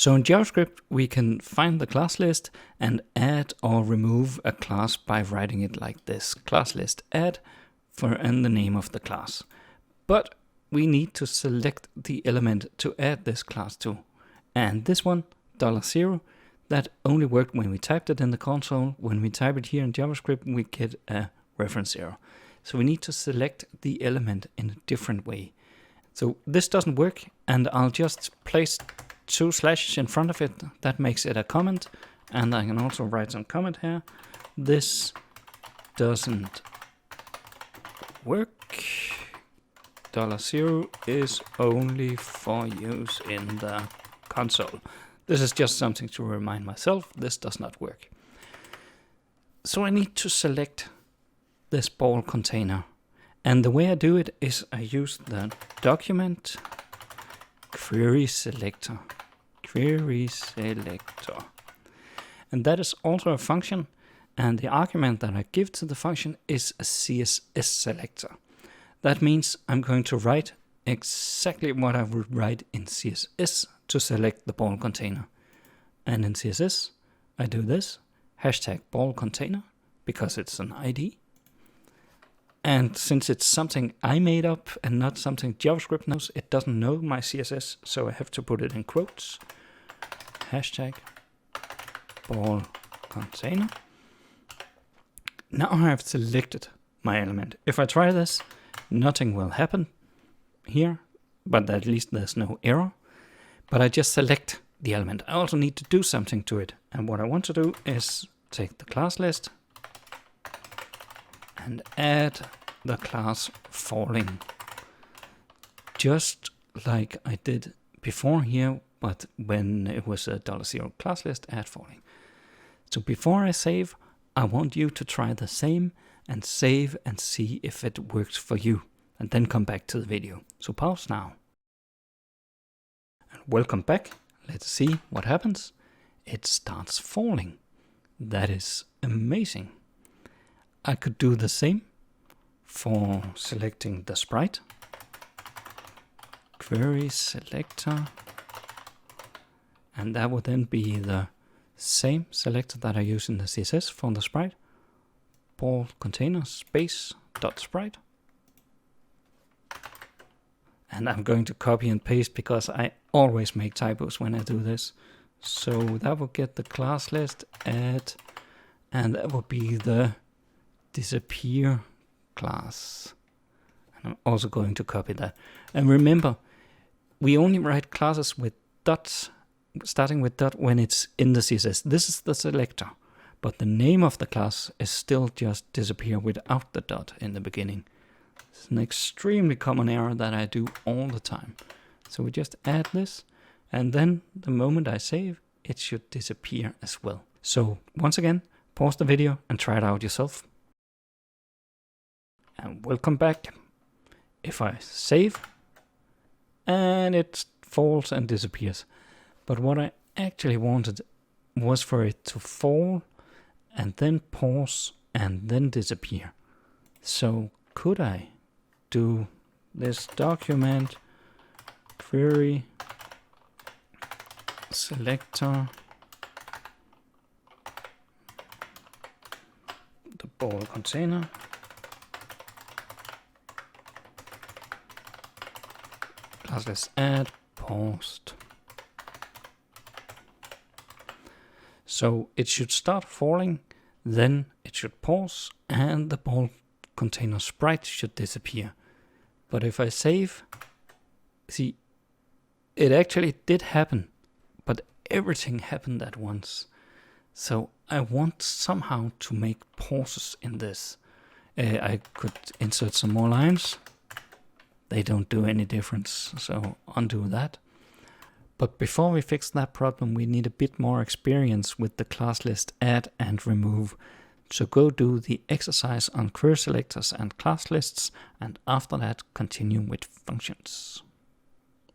So in JavaScript, we can find the class list and add or remove a class by writing it like this: class list add and the name of the class. But we need to select the element to add this class to. And this one, $0, that only worked when we typed it in the console. When we type it here in JavaScript, we get a reference error. So we need to select the element in a different way. So this doesn't work, and I'll just place 2 slashes in front of it. That makes it a comment, and I can also write some comment here. This doesn't work. $0 is only for use in the console. This is just something to remind myself. This does not work. So I need to select this ball container. And the way I do it is I use the document QuerySelector. QuerySelector. And that is also a function. And the argument that I give to the function is a CSS selector. That means I'm going to write exactly what I would write in CSS to select the ball container. And in CSS, I do this, #ball container, because it's an ID. And since it's something I made up and not something JavaScript knows, it doesn't know my CSS, so I have to put it in quotes. #ball container. Now I have selected my element. If I try this, nothing will happen here, but at least there's no error. But I just select the element. I also need to do something to it. And what I want to do is take the class list and add the class falling. Just like I did before here, but when it was a $0 class list, add falling. So before I save, I want you to try the same and save and see if it works for you, and then come back to the video. So pause now. And welcome back. Let's see what happens. It starts falling. That is amazing. I could do the same for selecting the sprite. QuerySelector. And that would then be the same selector that I use in the CSS for the sprite. Ball container space dot sprite. And I'm going to copy and paste because I always make typos when I do this. So that will get the class list add, and that will be the disappear class. And I'm also going to copy that. And remember, we only write classes with dots, starting with dot when it's in the CSS. This is the selector, but the name of the class is still just disappear without the dot in the beginning. It's an extremely common error that I do all the time. So we just add this, and then the moment I save, it should disappear as well. So once again, pause the video and try it out yourself. And welcome back. If I save, and it falls and disappears. But what I actually wanted was for it to fall and then pause and then disappear. So could I do this document QuerySelector, the ball container, classless add paused. So it should start falling, then it should pause, and the ball container sprite should disappear. But if I save, see, it actually did happen, but everything happened at once. So I want somehow to make pauses in this. I could insert some more lines. They don't do any difference, so undo that. But before we fix that problem, we need a bit more experience with the class list add and remove. So go do the exercise on query selectors and class lists, and after that continue with functions.